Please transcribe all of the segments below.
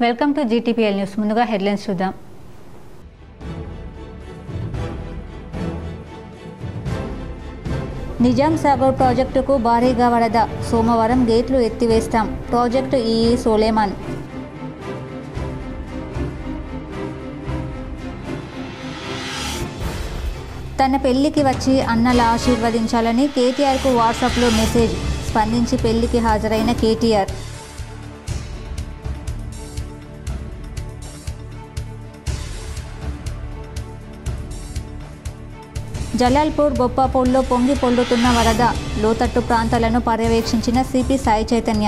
Welcome to GTPL news. ముందుగా headlines చూద్దాం. నిజాం సాగర్ ప్రాజెక్టుకు భారీగా వరద, సోమవారం గేట్లు ఎత్తివేస్తాం. Project EE సోలేమాన్. తన పెళ్లికి వచ్చి అన్నల ఆశీర్వదించాలని కేటీఆర్కు వాట్సాప్లో మెసేజ్. స్పందించి పెళ్లికి హాజరైన కేటీఆర్. జలాల్పూర్ బొప్పాపూల్లో పొంగి పొల్లుతున్న వరద, లోతట్టు ప్రాంతాలను పర్యవేక్షించిన సిపి సాయి చైతన్య.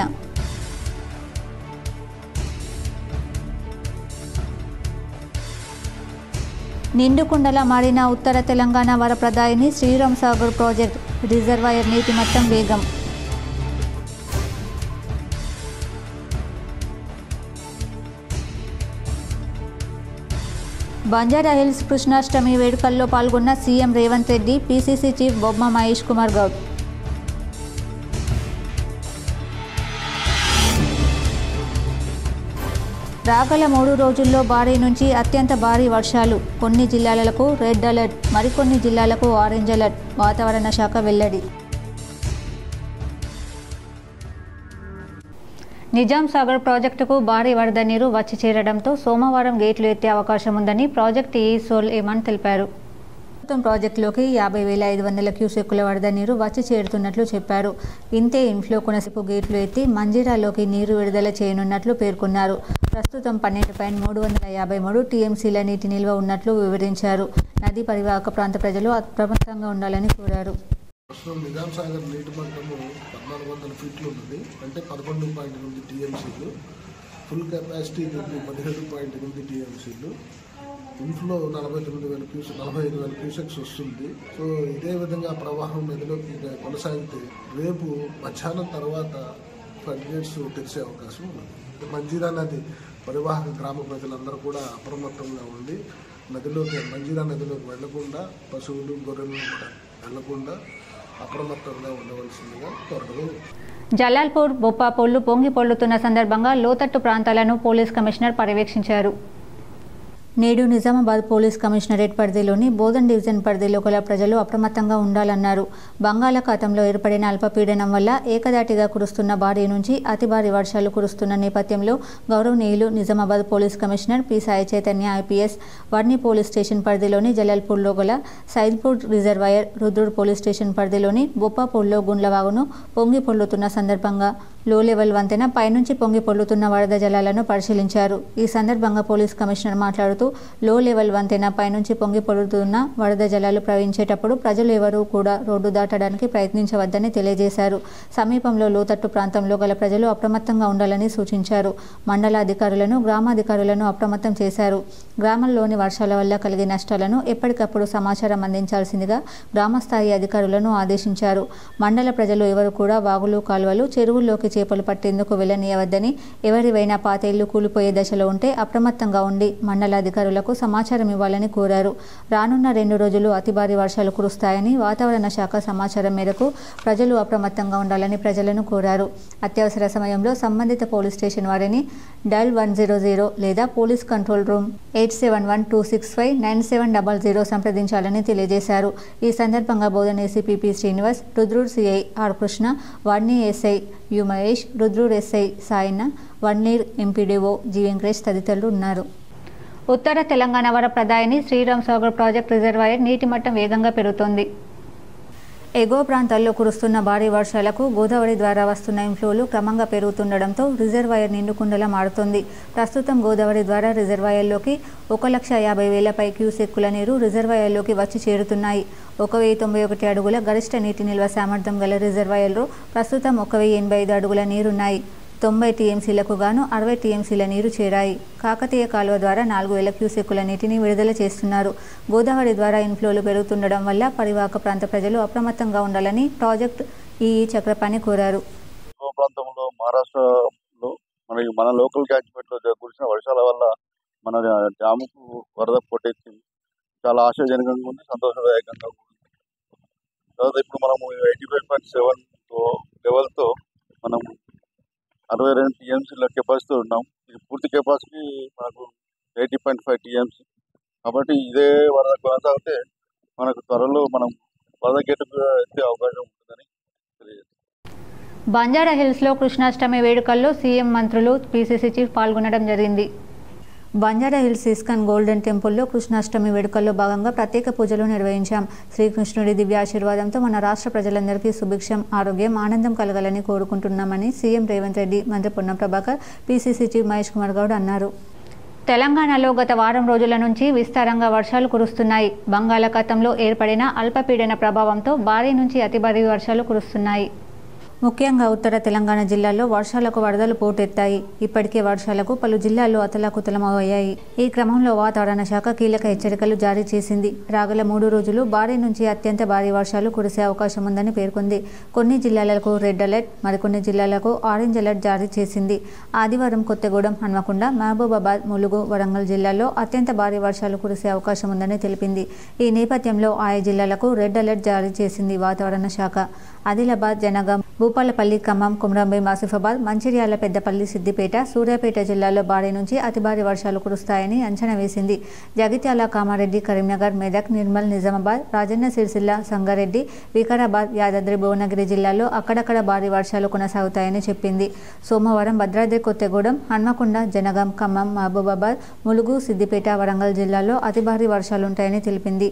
నిండుకుండలా మారిన ఉత్తర తెలంగాణ వరప్రదాయిని శ్రీరామ్ సాగర్ ప్రాజెక్ట్, రిజర్వాయర్ నీటి మట్టం వేగం. బంజారాహిల్స్ కృష్ణాష్టమి వేడుకల్లో పాల్గొన్న CM Revanth Reddy, PCC chief బొమ్మ మహేష్ కుమార్ గౌడ్. రాగల 3 రోజుల్లో భారీ నుంచి అత్యంత భారీ వర్షాలు, కొన్ని జిల్లాలకు రెడ్ అలర్ట్, మరికొన్ని జిల్లాలకు ఆరెంజ్ అలర్ట్, వాతావరణ శాఖ వెల్లడి. నిజాం సాగర్ ప్రాజెక్టుకు భారీ వరద నీరు వచ్చి చేరడంతో సోమవారం గేట్లు ఎత్తే అవకాశం ఉందని ప్రాజెక్టు ఈఈ సోలేమాన్ తెలిపారు. మొత్తం ప్రాజెక్టులోకి 50,500 క్యూసెక్కుల వరద నీరు వచ్చి చేరుతున్నట్లు చెప్పారు. ఇంతే ఇన్ఫ్లో కొనసాగు గేట్లు ఎత్తి మంజీరాలోకి నీరు విడుదల చేయనున్నట్లు పేర్కొన్నారు. ప్రస్తుతం 12.353 టీఎంసీల నీటి నిల్వ ఉన్నట్లు వివరించారు. నదీ పరివాహక ప్రాంత ప్రజలు అప్రమత్తంగా ఉండాలని కోరారు. నిజాం సాగర్ నీటి మట్టము 1400 ఫీట్లు ఉన్నది, అంటే 11.8 టీఎంసీలు. ఫుల్ కెపాసిటీ 17.8 టీఎంసీలు. ఇన్ఫ్లో 45,000 క్యూసెక్స్ వస్తుంది. సో ఇదే విధంగా ప్రవాహం నదిలోకి కొనసాగితే రేపు మధ్యాహ్నం తర్వాత ఫ్లడ్ గేట్స్ తెరిచే అవకాశం ఉన్నది. మంజీరా నది పరివాహక గ్రామ ప్రజలందరూ కూడా అప్రమత్తంగా ఉండి మంజీరా నదిలోకి వెళ్లకుండా, పశువులు గొర్రెలు కూడా వెళ్లకుండా అప్రమత్తంగా ఉండవలసిందిగా కోరడం. జలాల్పూర్ బొప్పాపూళ్లు పొంగి పొల్లుతున్న సందర్భంగా లోతట్టు ప్రాంతాలను పోలీస్ కమిషనర్ పర్యవేక్షించారు. నేడు నిజామాబాద్ పోలీస్ కమిషనరేట్ పరిధిలోని బోధన్ డివిజన్ పరిధిలో గల ప్రజలు అప్రమత్తంగా ఉండాలన్నారు. బంగాళాఖాతంలో ఏర్పడిన అల్పపీడనం వల్ల ఏకదాటిగా కురుస్తున్న భారీ నుంచి అతి భారీ వర్షాలు కురుస్తున్న నేపథ్యంలో గౌరవనీయులు Nizamabad police commissioner P Sai Chaitanya IPS Varni police station పరిధిలోని జలాల్పూర్లో గల Saidpur reservoir, Rudrur police station పరిధిలోని బొప్పాపూర్లో గుండ్లవాగును పొంగి పొల్లుతున్న సందర్భంగా లో లెవెల్ వంతెన పైనుంచి పొంగి పొల్లుతున్న వరద జలాలను పరిశీలించారు. ఈ సందర్భంగా పోలీస్ కమిషనర్ మాట్లాడుతూ, లో లెవెల్ వంతెన పైనుంచి పొంగి పొల్లుతున్న వరద జలాలు ప్రవహించేటప్పుడు ప్రజలు ఎవరూ కూడా రోడ్డు దాటడానికి ప్రయత్నించవద్దని తెలియజేశారు. సమీపంలో లోతట్టు ప్రాంతంలో గల ప్రజలు అప్రమత్తంగా ఉండాలని సూచించారు. మండల అధికారులను, గ్రామాధికారులను అప్రమత్తం చేశారు. గ్రామంలోని వర్షాల వల్ల కలిగే నష్టాలను ఎప్పటికప్పుడు సమాచారం అందించాల్సిందిగా గ్రామస్థాయి అధికారులను ఆదేశించారు. మండల ప్రజలు ఎవరు కూడా వాగులు, కాలువలు, చెరువుల్లోకి చేపలు పట్టేందుకు వెళ్లనీయవద్దని, ఎవరివైనా పాత ఇళ్లు కూలిపోయే దశలో ఉంటే అప్రమత్తంగా ఉండి మండలాధికారులకు సమాచారం ఇవ్వాలని కోరారు. రానున్న 2 రోజులు అతి భారీ వర్షాలు కురుస్తాయని వాతావరణ శాఖ సమాచారం మేరకు ప్రజలు అప్రమత్తంగా ఉండాలని ప్రజలను కోరారు. అత్యవసర సమయంలో సంబంధిత పోలీస్ స్టేషన్ వారిని డయల్ 100 లేదా పోలీస్ కంట్రోల్ రూమ్ 8712659700 సంప్రదించాలని తెలియజేశారు. ఈ సందర్భంగా Bodhan ACP P Srinivas, Rudrur CI R Krishna, Varni SI U Mahesh, Rudrur SI Sayanna, వన్నీర్ ఎంపీడీఓ జి వెంకటేష్ తదితరులు ఉన్నారు. ఉత్తర తెలంగాణ వరప్రదాయిని శ్రీరామ్ సాగర్ ప్రాజెక్ట్ రిజర్వాయర్ నీటి మట్టం వేగంగా పెరుగుతోంది. ఎగువ ప్రాంతాల్లో కురుస్తున్న భారీ వర్షాలకు గోదావరి ద్వారా వస్తున్న ఇన్ఫ్లోలు క్రమంగా పెరుగుతుండటంతో రిజర్వాయర్ నిండుకుండలా మారుతోంది. ప్రస్తుతం గోదావరి ద్వారా రిజర్వాయర్లోకి 1,50,000 క్యూసెక్కుల నీరు రిజర్వాయర్లోకి వచ్చి చేరుతున్నాయి. 1,091 అడుగుల గరిష్ట నీటి నిల్వ సామర్థ్యం గల రిజర్వాయర్లో ప్రస్తుతం 1,085 అడుగుల నీరున్నాయి. 90 టీఎంసీలకు గాను 60 టీఎంసీల నీరు చేరాయి. కాకతీయ కాలువ ద్వారా 4,000 క్యూసెక్కుల నీటిని విడుదల చేస్తున్నారు. గోదావరి ద్వారా ఇన్ఫ్లోలు పెరుగుతుండడం వల్ల పరివాహక ప్రాంత ప్రజలు అప్రమత్తంగా ఉండాలని ప్రాజెక్ట్ ఈఈ చక్రపాణి కోరారు. ప్రాంతంలో మహారాష్ట్రలో మన లోకల్ క్యాచ్మెంట్లో కురిసిన వర్షాల వల్ల మన డ్యాముకు వరద పోటెత్తింది. చాలా ఆశాజనకంగా ఉంది, సంతోషదాయకంగా ఉంది. తర్వాత ఇప్పుడు మనము 85.7 లెవెల్తో మనం 62 టీఎంసీల కెపాసిటీ ఉన్నాం. ఇది పూర్తి కెపాసిటీ మనకు 80.5 TMC. కాబట్టి ఇదే వరద కొనసాగితే మనకు త్వరలో మనం వరద గేటుకు ఎత్తే అవకాశం ఉంటుందని తెలియజేస్తాం. బంజారా హిల్స్లో కృష్ణాష్టమి వేడుకల్లో సీఎం మంత్రులు పీసీసీ చీఫ్ పాల్గొనడం జరిగింది. బంజారా హిల్స్ ఇస్కాన్ గోల్డెన్ టెంపుల్లో కృష్ణాష్టమి వేడుకల్లో భాగంగా ప్రత్యేక పూజలు నిర్వహించాం. శ్రీకృష్ణుడి దివ్యాశీర్వాదంతో మన రాష్ట్ర ప్రజలందరికీ సుభిక్షం, ఆరోగ్యం, ఆనందం కలగాలని కోరుకుంటున్నామని సీఎం రేవంత్ రెడ్డి, మంత్రి పొన్నం ప్రభాకర్, పీసీసీ చీఫ్ మహేష్ కుమార్ గౌడ్ అన్నారు. తెలంగాణలో గత వారం రోజుల నుంచి విస్తారంగా వర్షాలు కురుస్తున్నాయి. బంగాళాఖాతంలో ఏర్పడిన అల్పపీడన ప్రభావంతో భారీ నుంచి అతి భారీ వర్షాలు కురుస్తున్నాయి. ముఖ్యంగా ఉత్తర తెలంగాణ జిల్లాల్లో వర్షాలకు వరదలు పోటెత్తాయి. ఇప్పటికే వర్షాలకు పలు జిల్లాల్లో అతలాకుతలమయ్యాయి. ఈ క్రమంలో వాతావరణ శాఖ కీలక హెచ్చరికలు జారీ చేసింది. రాగల 3 రోజులు భారీ నుంచి అత్యంత భారీ వర్షాలు కురిసే అవకాశం ఉందని పేర్కొంది. కొన్ని జిల్లాలకు రెడ్ అలర్ట్, మరికొన్ని జిల్లాలకు ఆరెంజ్ అలర్ట్ జారీ చేసింది. ఆదివారం కొత్తగూడెం, హన్మకొండ, మహబూబాబాద్, ములుగు, వరంగల్ జిల్లాల్లో అత్యంత భారీ వర్షాలు కురిసే అవకాశం ఉందని తెలిపింది. ఈ నేపథ్యంలో ఆయా జిల్లాలకు రెడ్ అలర్ట్ జారీ చేసింది వాతావరణ శాఖ. ఆదిలాబాద్, జనగాం, భూపాలపల్లి, ఖమ్మం, కొమరంభీం, ఆసిఫాబాద్, మంచిర్యాల, పెద్దపల్లి, సిద్దిపేట, సూర్యాపేట జిల్లాల్లో భారీ నుంచి అతి భారీ వర్షాలు కురుస్తాయని అంచనా వేసింది. జగిత్యాల, కామారెడ్డి, కరీంనగర్, మెదక్, నిర్మల్, నిజామాబాద్, రాజన్న సిరిసిల్ల, సంగారెడ్డి, వికారాబాద్, యాదాద్రి, భువనగిరి జిల్లాల్లో అక్కడక్కడ భారీ వర్షాలు కొనసాగుతాయని చెప్పింది. సోమవారం భద్రాద్రి కొత్తగూడెం, హన్మకొండ, జనగాం, ఖమ్మం, మహబూబాబాద్, ములుగు, సిద్దిపేట, వరంగల్ జిల్లాల్లో అతి భారీ వర్షాలుంటాయని తెలిపింది.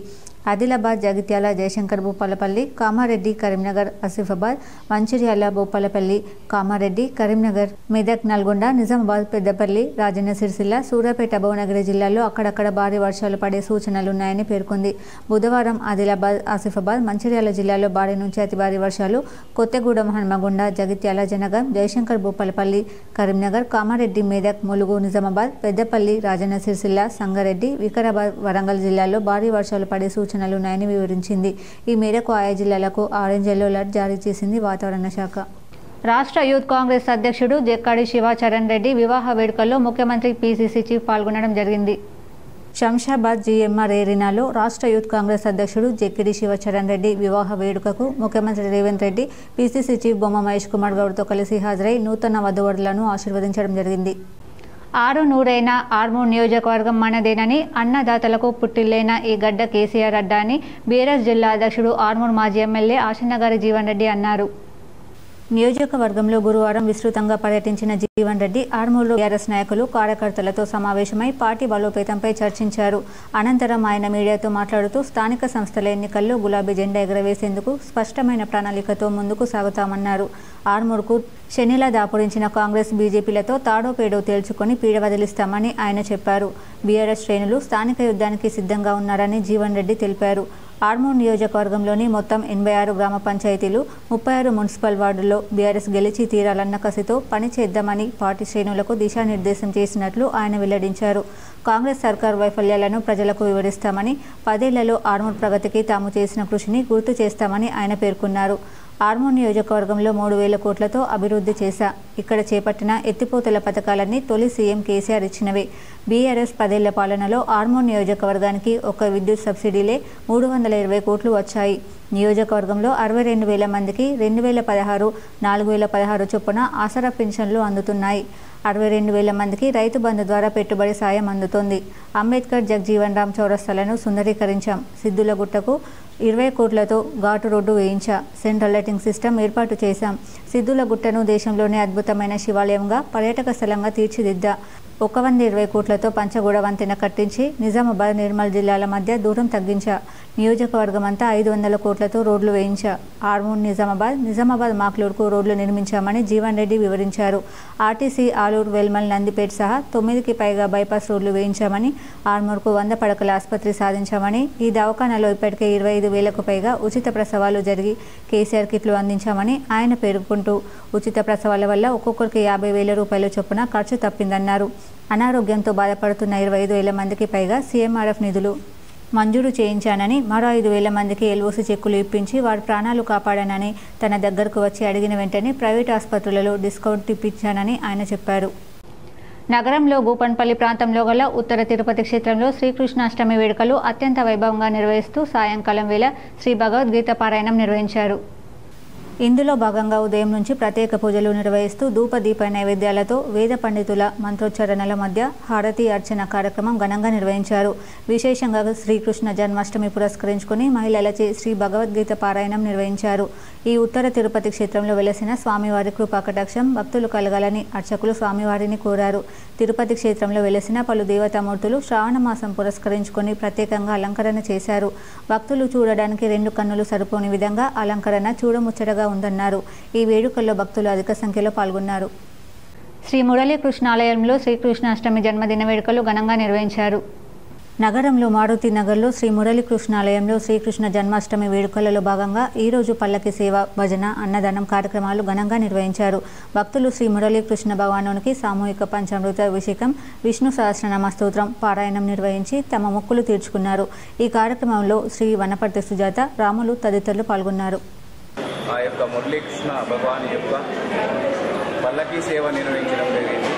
ఆదిలాబాద్, జగిత్యాల, జయశంకర్, భూపాలపల్లి, కామారెడ్డి, కరీంనగర్, ఆసిఫాబాద్, మంచిర్యాల, భూపాలపల్లి, కామారెడ్డి, కరీంనగర్, మెదక్, నల్గొండ, నిజామాబాద్, పెద్దపల్లి, రాజన్న సిరిసిల్ల, సూర్యాపేట, భువనగిరి జిల్లాల్లో అక్కడక్కడ భారీ వర్షాలు పడే సూచనలున్నాయని పేర్కొంది. బుధవారం ఆదిలాబాద్, ఆసిఫాబాద్, మంచిర్యాల జిల్లాల్లో భారీ నుంచి అతి భారీ వర్షాలు, కొత్తగూడెం, హన్మకొండ, జగిత్యాల, జనగాం, జయశంకర్, భూపాలపల్లి, కరీంనగర్, కామారెడ్డి, మెదక్, ములుగు, నిజామాబాద్, పెద్దపల్లి, రాజన్న సిరిసిల్ల, సంగారెడ్డి, వికారాబాద్, వరంగల్ జిల్లాల్లో భారీ వర్షాలు పడే సూచనలున్నాయని వివరించింది. ఈ మేరకు ఆయా జిల్లాలకు ఆరెంజ్ ఎల్లో అలర్ట్ జారీ చేసింది వాతావరణ శాఖ. రాష్ట్ర యూత్ కాంగ్రెస్ అధ్యక్షుడు జక్కాడి శివచరణ్ రెడ్డి వివాహ వేడుకల్లో ముఖ్యమంత్రి పీసీసీ చీఫ్ పాల్గొనడం జరిగింది. శంషాబాద్ జీఎంఆర్ ఏరినాలో రాష్ట్ర యూత్ కాంగ్రెస్ అధ్యక్షుడు జక్కిడి శివచరణ్ రెడ్డి వివాహ వేడుకకు ముఖ్యమంత్రి రేవంత్ రెడ్డి, పీసీసీ చీఫ్ బొమ్మ మహేష్ కుమార్ గౌడ్తో కలిసి హాజరై నూతన వధూవరులను ఆశీర్వదించడం జరిగింది. 6 నూరైన ఆర్మూర్ నియోజకవర్గం మనదేనని, అన్నదాతలకు పుట్టిల్లైన ఈ గడ్డ కేసీఆర్ అడ్డా అని బీఆర్ఎస్ జిల్లా అధ్యక్షుడు ఆర్మూర్ మాజీ ఎమ్మెల్యే ఆశన్నగారి జీవన్ రెడ్డి అన్నారు. నియోజకవర్గంలో గురువారం విస్తృతంగా పర్యటించిన జీవన్ రెడ్డి ఆర్మూర్లో బీఆర్ఎస్ నాయకులు, కార్యకర్తలతో సమావేశమై పార్టీ బలోపేతంపై చర్చించారు. అనంతరం ఆయన మీడియాతో మాట్లాడుతూ స్థానిక సంస్థల ఎన్నికల్లో గులాబీ జెండా ఎగరవేసేందుకు స్పష్టమైన ప్రణాళికతో ముందుకు సాగుతామన్నారు. ఆర్మూర్కు శనిలా దాపురించిన కాంగ్రెస్, బీజేపీలతో తాడో పేడో తేల్చుకొని పీడ వదిలిస్తామని ఆయన చెప్పారు. బీఆర్ఎస్ శ్రేణులు స్థానిక యుద్ధానికి సిద్ధంగా ఉన్నారని జీవన్ రెడ్డి తెలిపారు. ఆర్మూర్ నియోజకవర్గంలోని మొత్తం 86 గ్రామ పంచాయతీలు, 36 మున్సిపల్ వార్డుల్లో బీఆర్ఎస్ గెలిచి తీరాలన్న కసితో పని చేద్దామని పార్టీ శ్రేణులకు దిశానిర్దేశం చేసినట్లు ఆయన వెల్లడించారు. కాంగ్రెస్ సర్కార్ వైఫల్యాలను ప్రజలకు వివరిస్తామని, 10 ఏళ్లలో ఆర్మూర్ ప్రగతికి తాము చేసిన కృషిని గుర్తు చేస్తామని ఆయన పేర్కొన్నారు. ఆర్మూర్ నియోజకవర్గంలో 3,000 కోట్లతో అభివృద్ధి చేశా. ఇక్కడ చేపట్టిన ఎత్తిపోతల పథకాలన్నీ తొలి సీఎం కేసీఆర్ ఇచ్చినవే. బీఆర్ఎస్ 10 ఏళ్ల పాలనలో ఆర్మూర్ నియోజకవర్గానికి ఒక్క విద్యుత్ సబ్సిడీలే 320 కోట్లు వచ్చాయి. నియోజకవర్గంలో 62,000 మందికి 2016, 4,016 చొప్పున ఆసరా పింఛన్లు అందుతున్నాయి. 62,000 మందికి రైతు బంధు ద్వారా పెట్టుబడి సాయం అందుతోంది. అంబేద్కర్ జగ్జీవన్ రామ్ చౌరస్తాలను సుందరీకరించాం. సిద్దులగుట్టకు 20 కోట్లతో ఘాటు రోడ్డు వేయించా. సెంట్రల్ లైటింగ్ సిస్టమ్ ఏర్పాటు చేశాం. సిద్దులగుట్టను దేశంలోనే అద్భుతమైన శివాలయంగా, పర్యాటక స్థలంగా తీర్చిదిద్దా. 120 కోట్లతో పంచగూడ వంతెన కట్టించి నిజామాబాద్, నిర్మల్ జిల్లాల మధ్య దూరం తగ్గించా. నియోజకవర్గం అంతా 500 కోట్లతో రోడ్లు వేయించా. ఆర్మూర్, నిజామాబాద్ మాక్లూర్కు రోడ్లు నిర్మించామని జీవన్ రెడ్డి వివరించారు. ఆర్టీసీ, ఆలూరు, వెల్మల్, నందిపేట సహా 9కి పైగా బైపాస్ రోడ్లు వేయించామని, ఆర్మూర్కు 100 పడకల ఆసుపత్రి సాధించామని, ఈ దవాఖానాలో ఇప్పటికే 25,000కు పైగా ఉచిత ప్రసవాలు జరిగి కేసీఆర్ కిట్లు అందించామని ఆయన పేర్కొంటూ, ఉచిత ప్రసవాల వల్ల ఒక్కొక్కరికి 50,000 రూపాయల చొప్పున ఖర్చు తప్పిందన్నారు. అనారోగ్యంతో బాధపడుతున్న 25,000 మందికి పైగా సీఎంఆర్ఎఫ్ నిధులు మంజూరు చేయించానని, మరో 5,000 మందికి ఎల్ఓసి చెక్కులు ఇప్పించి వారి ప్రాణాలు కాపాడానని, తన దగ్గరకు వచ్చి అడిగిన వెంటనే ప్రైవేట్ ఆసుపత్రులలో డిస్కౌంట్ ఇప్పించానని ఆయన చెప్పారు. నగరంలో గూపన్పల్లి ప్రాంతంలో గల ఉత్తర తిరుపతి క్షేత్రంలో శ్రీకృష్ణాష్టమి వేడుకలు అత్యంత వైభవంగా నిర్వహిస్తూ సాయంకాలం వేళ శ్రీ భగవద్గీత పారాయణం నిర్వహించారు. ఇందులో భాగంగా ఉదయం నుంచి ప్రత్యేక పూజలు నిర్వహిస్తూ ధూపదీప నైవేద్యాలతో వేద పండితుల మంత్రోచ్చరణల మధ్య హారతి అర్చన కార్యక్రమం ఘనంగా నిర్వహించారు. విశేషంగా శ్రీకృష్ణ జన్మాష్టమి పురస్కరించుకుని మహిళలచే శ్రీ భగవద్గీత పారాయణం నిర్వహించారు. ఈ ఉత్తర తిరుపతి క్షేత్రంలో వెలసిన స్వామివారి కృపాకటాక్షం భక్తులు కలగాలని అర్చకులు స్వామివారిని కోరారు. తిరుపతి క్షేత్రంలో వెలసిన పలు దేవతామూర్తులు శ్రావణ మాసం పురస్కరించుకొని ప్రత్యేకంగా అలంకరణ చేశారు. భక్తులు చూడడానికి 2 కన్నులు సరిపోని విధంగా అలంకరణ చూడముచ్చటగా ఉందన్నారు. ఈ వేడుకల్లో భక్తులు అధిక సంఖ్యలో పాల్గొన్నారు. శ్రీ మురళీకృష్ణ ఆలయంలో శ్రీకృష్ణాష్టమి జన్మదిన వేడుకలు ఘనంగా నిర్వహించారు. నగరంలో మారుతి నగర్లో శ్రీ మురళీకృష్ణ ఆలయంలో శ్రీకృష్ణ జన్మాష్టమి వేడుకలలో భాగంగా ఈరోజు పల్లకి సేవ, భజన, అన్నదానం కార్యక్రమాలు ఘనంగా నిర్వహించారు. భక్తులు శ్రీ మురళీకృష్ణ భగవానునికి సామూహిక పంచామృత అభిషేకం, విష్ణు సహస్రనామ స్తోత్రం పారాయణం నిర్వహించి తమ మొక్కులు తీర్చుకున్నారు. ఈ కార్యక్రమంలో శ్రీ వనపర్తి సుజాత, రాములు తదితరులు పాల్గొన్నారు. ఆ యొక్క మురళీకృష్ణ భగవాన్ యొక్క పల్లకీ సేవ నిర్వహించడం జరిగింది.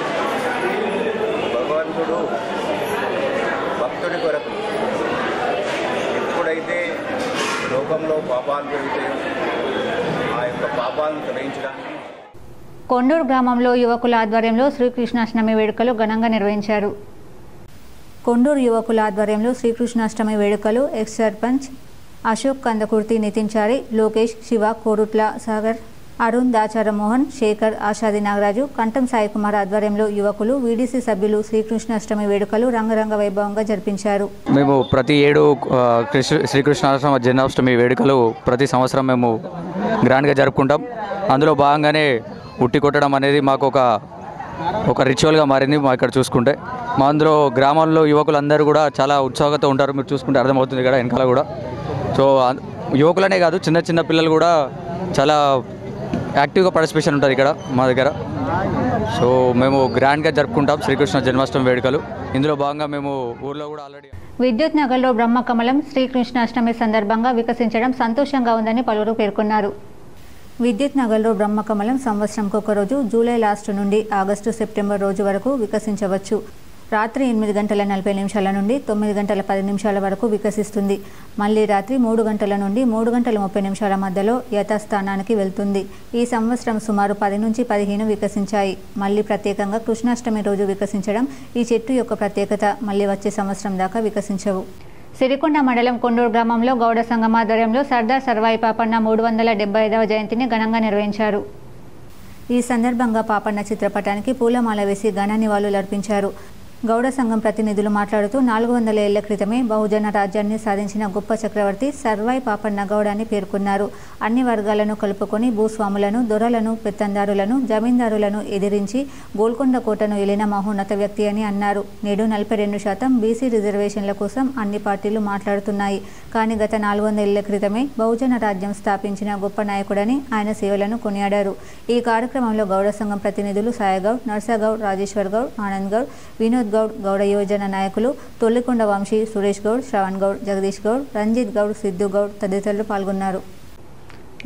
భగవంతుడు భక్తుడి కొరకు ఎప్పుడైతే లోకంలో పాపాలు పెరుగుతాయో ఆ యొక్క పాపాలను తొలగించడానికి కొండూరు గ్రామంలో యువకుల ఆధ్వర్యంలో శ్రీకృష్ణాష్టమి వేడుకలు ఘనంగా నిర్వహించారు. కొండూరు యువకుల ఆధ్వర్యంలో శ్రీకృష్ణాష్టమి వేడుకలు ఎక్స్ సర్పంచ్ అశోక్ కందకుర్తి, నితిన్ చారి, లోకేష్, శివ, కోరుట్ల సాగర్, అరుణ్, దాచార మోహన్, శేఖర్, ఆషాది నాగరాజు, కంఠం సాయి కుమార్ ఆధ్వర్యంలో యువకులు, వీడీసీ సభ్యులు శ్రీకృష్ణాష్టమి వేడుకలు రంగరంగ వైభవంగా జరిపించారు. మేము ప్రతి ఏడు శ్రీకృష్ణాష్టమి జన్మాష్టమి వేడుకలు ప్రతి సంవత్సరం మేము గ్రాండ్గా జరుపుకుంటాం. అందులో భాగంగానే ఉట్టి కొట్టడం అనేది మాకు ఒక రిచువల్గా మారింది. మా ఇక్కడ చూసుకుంటే మా అందులో గ్రామాల్లో యువకులందరూ కూడా చాలా ఉత్సాహంతో ఉంటారు. మీరు చూసుకుంటే అర్థమవుతుంది ఇక్కడ వెనకాల కూడా. సో యువకులనే కాదు, చిన్న చిన్న పిల్లలు కూడా చాలా యాక్టివ్గా పార్టిసిపేషన్ ఉంటుంది ఇక్కడ మా దగ్గర. సో మేము గ్రాండ్గా జరుపుకుంటాం శ్రీకృష్ణ జన్మాష్టమి వేడుకలు. ఇందులో భాగంగా మేము ఊర్లో కూడా ఆల్రెడీ విద్యుత్ నగర్లో బ్రహ్మకమలం శ్రీకృష్ణాష్టమి సందర్భంగా వికసించడం సంతోషంగా ఉందని పలువురు పేర్కొన్నారు. విద్యుత్ నగర్లో బ్రహ్మకమలం సంవత్సరంకు ఒక రోజు జూలై లాస్ట్ నుండి ఆగస్టు సెప్టెంబర్ రోజు వరకు వికసించవచ్చు. రాత్రి 8 గంటల 40 నిమిషాల నుండి 9 గంటల 10 నిమిషాల వరకు వికసిస్తుంది. మళ్ళీ రాత్రి 3 గంటల నుండి 3 గంటల 30 నిమిషాల మధ్యలో యథాస్థానానికి వెళ్తుంది. ఈ సంవత్సరం సుమారు 10 నుంచి 15 వికసించాయి. మళ్ళీ ప్రత్యేకంగా కృష్ణాష్టమి రోజు వికసించడం ఈ చెట్టు యొక్క ప్రత్యేకత. మళ్ళీ వచ్చే సంవత్సరం దాకా వికసించవు. సిరికొండ మండలం కొండూరు గ్రామంలో గౌడ సంఘం ఆధ్వర్యంలో సర్దార్ సర్వాయి పాపన్న 375వ జయంతిని ఘనంగా నిర్వహించారు. ఈ సందర్భంగా పాపన్న చిత్రపటానికి పూలమాల వేసి ఘన నివాళులు అర్పించారు. గౌడ సంఘం ప్రతినిధులు మాట్లాడుతూ 400 ఏళ్ల క్రితమే బహుజన రాజ్యాన్ని సాధించిన గొప్ప చక్రవర్తి సర్వాయి పాపన్న గౌడ అని పేర్కొన్నారు. అన్ని వర్గాలను కలుపుకొని భూస్వాములను, దొరలను, పెత్తందారులను, జమీందారులను ఎదిరించి గోల్కొండ కోటను ఏలిన మహోన్నత వ్యక్తి అని అన్నారు. నేడు 42% బీసీ రిజర్వేషన్ల కోసం అన్ని పార్టీలు మాట్లాడుతున్నాయి. కానీ గత 400 ఏళ్ల క్రితమే బహుజన రాజ్యం స్థాపించిన గొప్ప నాయకుడని ఆయన సేవలను కొనియాడారు. ఈ కార్యక్రమంలో గౌడ సంఘం ప్రతినిధులు సాయగౌడ్, నర్సగౌడ్, రాజేశ్వర్ గౌడ్, ఆనంద్ గౌడ్, వినోద్ గౌడ్, గౌడ యోజన నాయకులు తొల్లికొండ వంశీ, సురేష్ గౌడ్, శ్రవణ్ గౌడ్, జగదీష్ గౌడ్, రంజిత్ గౌడ్, సిద్ధు గౌడ్ తదితరులు పాల్గొన్నారు.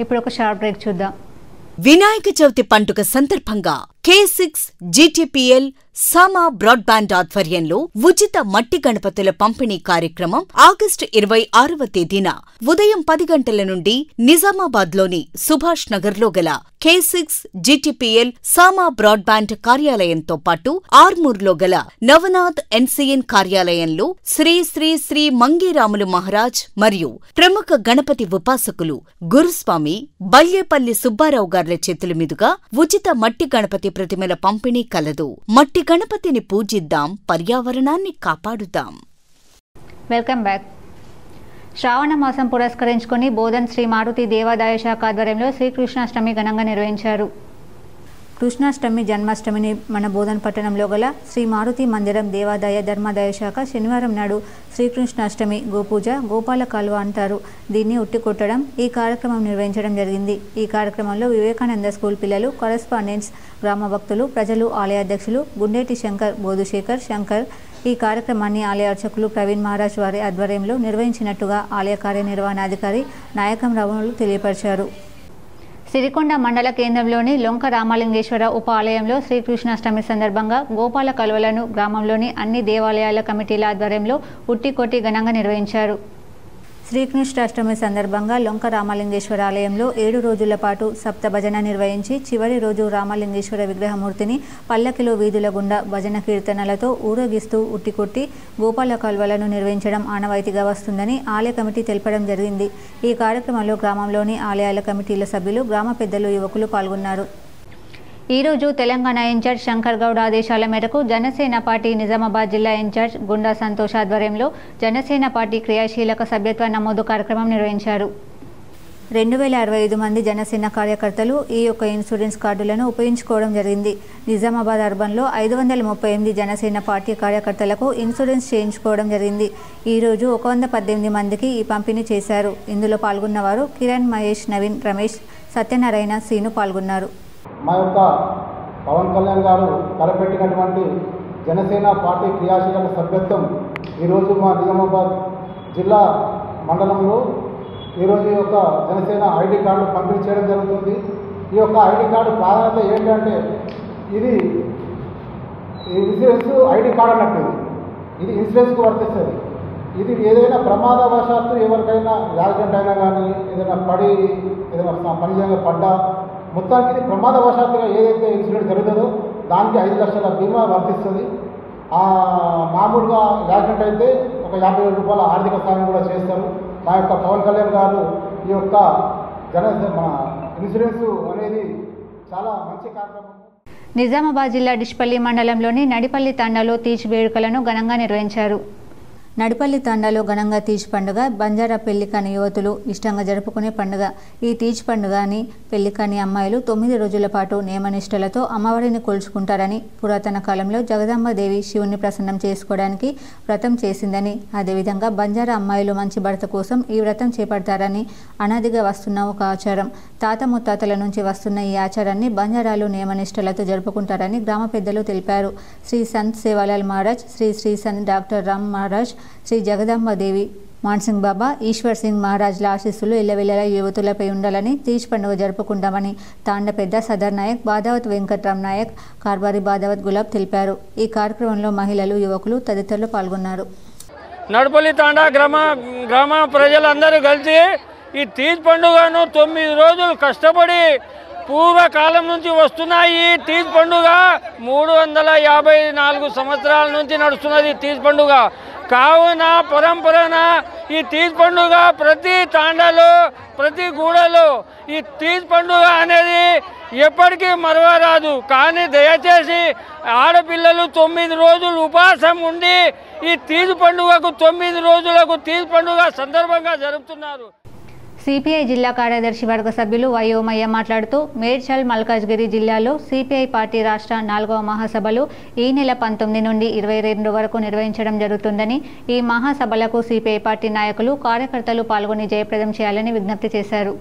ఇప్పుడు ఒక షార్ట్ బ్రేక్ చూద్దాం. వినాయక చవితి పండుగ సందర్భంగా K6 GTPL సామా బ్రాడ్బ్యాండ్ ఆధ్వర్యంలో ఉచిత మట్టి గణపతుల పంపిణీ కార్యక్రమం ఆగస్టు 26వ తేదీన ఉదయం 10 గంటల నుండి నిజామాబాద్లోని సుభాష్ నగర్లో గల K6 GTPL సామా బ్రాడ్బ్యాండ్ కార్యాలయంతో పాటు ఆర్మూర్లో గల నవనాథ్ NCN కార్యాలయంలో శ్రీ శ్రీ శ్రీ మంగీరాములు మహారాజ్ మరియు ప్రముఖ గణపతి ఉపాసకులు గురుస్వామి బల్యేపల్లి సుబ్బారావు గార్ల చేతుల మీదుగా ఉచిత మట్టి గణపతి ప్రతిమల పంపిణీ కలదు. మట్టి గణపతిని పూజిద్దాం, పర్యావరణాన్ని కాపాడుదాం. Welcome back. శ్రావణ మాసం పురస్కరించుకొని బోధన్ శ్రీ మారుతి దేవాదాయ శాఖ ఆధ్వర్యంలో శ్రీకృష్ణాష్టమి ఘనంగా నిర్వహించారు. కృష్ణాష్టమి జన్మాష్టమిని మన బోధన్ పట్టణంలో గల శ్రీ మారుతి మందిరం దేవాదాయ ధర్మాదాయ శాఖ శనివారం నాడు శ్రీకృష్ణాష్టమి గోపూజ, గోపాల కాలువ అంటారు. దీన్ని ఉట్టి కొట్టడం ఈ కార్యక్రమం నిర్వహించడం జరిగింది. ఈ కార్యక్రమంలో వివేకానంద స్కూల్ పిల్లలు, కరస్పాండెంట్స్, గ్రామ భక్తులు, ప్రజలు, ఆలయ అధ్యక్షులు గుండేటి శంకర్, బోధుశేఖర్, శంకర్ ఈ కార్యక్రమాన్ని ఆలయ అర్చకులు ప్రవీణ్ మహారాజ్ వారి ఆధ్వర్యంలో నిర్వహించినట్టుగా ఆలయ కార్యనిర్వహణాధికారి నాయకం రావులు తెలియపరిచారు. సిరికొండ మండల కేంద్రంలోని లొంక రామలింగేశ్వర ఉప ఆలయంలో శ్రీకృష్ణాష్టమి సందర్భంగా గోపాల కలువలను గ్రామంలోని అన్ని దేవాలయాల కమిటీల ఆధ్వర్యంలో ఉట్టి కొట్టి ఘనంగా నిర్వహించారు. శ్రీకృష్ణాష్టమి సందర్భంగా లొంక రామలింగేశ్వర ఆలయంలో 7 రోజుల పాటు సప్త భజన నిర్వహించి చివరి రోజు రామలింగేశ్వర విగ్రహమూర్తిని పల్లకిలో వీధుల గుండా భజన కీర్తనలతో ఊరేగిస్తూ ఉట్టికొట్టి గోపాల కాల్వలను నిర్వహించడం ఆనవాయితీగా వస్తుందని ఆలయ కమిటీ తెలపడం జరిగింది. ఈ కార్యక్రమంలో గ్రామంలోని ఆలయాల కమిటీల సభ్యులు, గ్రామ పెద్దలు, యువకులు పాల్గొన్నారు. ఈరోజు తెలంగాణ ఇన్ఛార్జ్ శంకర్ గౌడ్ ఆదేశాల మేరకు జనసేన పార్టీ నిజామాబాద్ జిల్లా ఇన్ఛార్జ్ గుండా సంతోష్ ఆధ్వర్యంలో జనసేన పార్టీ క్రియాశీలక సభ్యత్వ నమోదు కార్యక్రమం నిర్వహించారు. 2065 మంది జనసేన కార్యకర్తలు ఈ యొక్క ఇన్సూరెన్స్ కార్డులను ఉపయోగించుకోవడం జరిగింది. నిజామాబాద్ అర్బన్లో 538 జనసేన పార్టీ కార్యకర్తలకు ఇన్సూరెన్స్ చేయించుకోవడం జరిగింది. ఈరోజు 118 మందికి ఈ పంపిణీ చేశారు. ఇందులో పాల్గొన్న వారు కిరణ్, మహేష్, నవీన్, రమేష్, సత్యనారాయణ, సీను పాల్గొన్నారు. మా యొక్క పవన్ కళ్యాణ్ గారు తలపెట్టినటువంటి జనసేన పార్టీ క్రియాశీలక సభ్యత్వం ఈరోజు మా నిజామాబాద్ జిల్లా మండలంలో ఈరోజు ఈ యొక్క జనసేన ఐడి కార్డు పంపిణీ చేయడం జరుగుతుంది. ఈ యొక్క ఐడి కార్డు ప్రాధాన్యత ఏంటంటే ఇది ఇన్సూరెన్స్ ఐడి కార్డు అన్నట్టు ఇది ఇన్సూరెన్స్కు వర్తిస్తుంది. ఇది ఏదైనా ప్రమాదవశాత్తు ఎవరికైనా యాక్సిడెంట్ అయినా కానీ ఏదైనా పని చేయగా పడ్డా మొత్తానికి ఇది ప్రమాదవశాత్తుగా ఏదైతే ఇన్సిడెంట్ జరుగుతుందో దానికి 5 లక్షల బీమా వర్తిస్తుంది. మామూలుగా యాక్సిడెంట్ అయితే ఒక 50,000 రూపాయల ఆర్థిక సాయం కూడా చేస్తారు. మా యొక్క పవన్ కళ్యాణ్ గారు ఈ యొక్క ఇన్సూరెన్స్ అనేది చాలా మంచి కార్యక్రమం. నిజామాబాద్ జిల్లా డిష్పల్లి మండలంలోని నడిపల్లి తాండాలో తీజ్ వేడుకలను ఘనంగా నిర్వహించారు. నడిపల్లి తాండాలో ఘనంగా తీజ్ పండుగ బంజారా పెళ్లికాని యువతులు ఇష్టంగా జరుపుకునే పండుగ. ఈ తీజ్ పండుగని పెళ్లికాని అమ్మాయిలు 9 రోజుల పాటు నియమనిష్టలతో అమ్మవారిని కొలుచుకుంటారని, పురాతన కాలంలో జగదాంబదేవి శివుని ప్రసన్నం చేసుకోవడానికి వ్రతం చేసిందని, అదేవిధంగా బంజారా అమ్మాయిలు మంచి భర్త కోసం ఈ వ్రతం చేపడతారని అనాదిగా వస్తున్న ఒక ఆచారం. తాత ముత్తాతల నుంచి వస్తున్న ఈ ఆచారాన్ని బంజారాలు నియమనిష్టలతో జరుపుకుంటారని గ్రామ పెద్దలు తెలిపారు. శ్రీ సంత్ సేవాలాల్ మహారాజ్, శ్రీ సంత్ డాక్టర్ రామ్ మహారాజ్, శ్రీ జగదాంబదేవి, మాన్సింగ్ బాబా, ఈశ్వర్ సింగ్ మహారాజ్ల ఆశీస్సులు ఎల్లవెల్లలా యువతులపై ఉండాలని తీజ్ పండుగ జరుపుకుంటామని తాండ పెద్ద సదర్ నాయక్, బాదావత్ వెంకట్రామ్ నాయక్, కార్బారి బాదావత్ గులాబ్ తెలిపారు. ఈ కార్యక్రమంలో మహిళలు, యువకులు తదితరులు పాల్గొన్నారు. నడిపల్లి తాండా గ్రామ ప్రజలందరూ కలిసి ఈ తీజ్ పండుగను 9 రోజులు కష్టపడి పూర్వకాలం నుంచి వస్తున్నాయి. తీజ్ పండుగ 354 సంవత్సరాల నుంచి నడుస్తున్నది తీజ్ పండుగ. కావున పరంపరన ఈ తీజ్ పండుగ ప్రతి తాండాలో, ప్రతి గూడలో ఈ తీజ్ పండుగ అనేది ఎప్పటికీ మరవరాదు. కానీ దయచేసి ఆడపిల్లలు 9 రోజులు ఉపవాసం ఉండి ఈ తీజ్ పండుగకు 9 రోజులకు తీజ్ పండుగ సందర్భంగా జరుపుతున్నారు. సిపిఐ జిల్లా కార్యదర్శి వర్గ సభ్యులు వయోమయ్య మాట్లాడుతూ మేడ్చల్, మల్కాజ్గిరి జిల్లాలో సిపిఐ పార్టీ రాష్ట్ర 4వ మహాసభలు ఈ నెల 19 నుండి 22 వరకు నిర్వహించడం జరుగుతుందని, ఈ మహాసభలకు సిపిఐ పార్టీ నాయకులు, కార్యకర్తలు పాల్గొని జయప్రదం చేయాలని విజ్ఞప్తి చేశారు.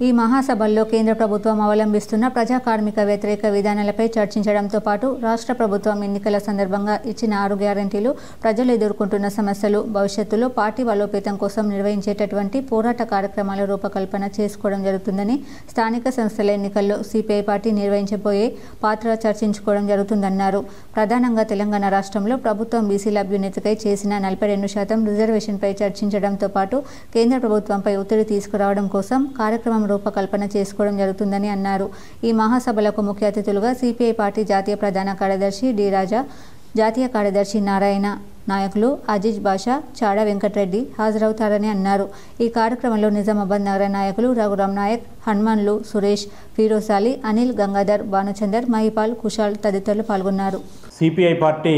ఈ మహాసభల్లో కేంద్ర ప్రభుత్వం అవలంబిస్తున్న ప్రజా కార్మిక వ్యతిరేక విధానాలపై చర్చించడంతో పాటు రాష్ట్ర ప్రభుత్వం ఎన్నికల సందర్భంగా ఇచ్చిన 6 గ్యారంటీలు, ప్రజలు ఎదుర్కొంటున్న సమస్యలు, భవిష్యత్తులో పార్టీ బలోపేతం కోసం నిర్వహించేటటువంటి పోరాట కార్యక్రమాల రూపకల్పన చేసుకోవడం జరుగుతుందని, స్థానిక సంస్థల ఎన్నికల్లో సిపిఐ పార్టీ నిర్వహించబోయే పాత్ర చర్చించుకోవడం జరుగుతుందన్నారు. ప్రధానంగా తెలంగాణ రాష్ట్రంలో ప్రభుత్వం బీసీల అభ్యున్నతికై చేసిన 42% రిజర్వేషన్పై చర్చించడంతో పాటు కేంద్ర ప్రభుత్వంపై ఒత్తిడి తీసుకురావడం కోసం కార్యక్రమం రూపకల్పన చేసుకోవడం జరుగుతుందని అన్నారు. ఈ మహాసభలకు ముఖ్య అతిథులుగా సిపిఐ పార్టీ జాతీయ ప్రధాన కార్యదర్శి డి రాజా, జాతీయ కార్యదర్శి నారాయణ, నాయకులు అజీజ్ బాషా, చాడా వెంకటరెడ్డి హాజరవుతారని అన్నారు. ఈ కార్యక్రమంలో నిజామాబాద్ నగర నాయకులు రఘురామ్ నాయక్, హనుమాన్లు, సురేష్, ఫిరోజ్ అలీ, అనిల్, గంగాధర్, భానుచందర్, మహిపాల్, కుషాల్ తదితరులు పాల్గొన్నారు. సిపిఐ పార్టీ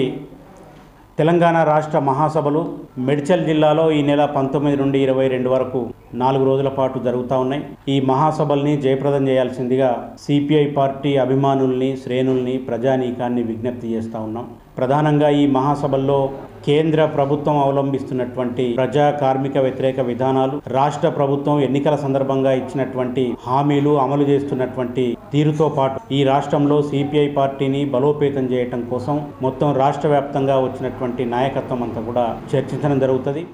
తెలంగాణ రాష్ట్ర మహాసభలు మేడ్చల్ జిల్లాలో ఈ నెల 19 నుండి 22 వరకు 4 రోజుల పాటు జరుగుతూ ఉన్నాయి. ఈ మహాసభల్ని జయప్రదం చేయాల్సిందిగా సిపిఐ పార్టీ అభిమానుల్ని, శ్రేణుల్ని, ప్రజానీకాన్ని విజ్ఞప్తి చేస్తూ ఉన్నాం. ప్రధానంగా ఈ మహాసభల్లో కేంద్ర ప్రభుత్వం అవలంబిస్తున్నటువంటి ప్రజా కార్మిక వ్యతిరేక విధానాలు, రాష్ట్ర ప్రభుత్వం ఎన్నికల సందర్భంగా ఇచ్చినటువంటి హామీలు అమలు చేస్తున్నటువంటి తీరుతో పాటు ఈ రాష్ట్రంలో సిపిఐ పార్టీని బలోపేతం చేయటం కోసం మొత్తం రాష్ట్ర వ్యాప్తంగా వచ్చినటువంటి నాయకత్వం అంతా కూడా చర్చించడం జరుగుతుంది.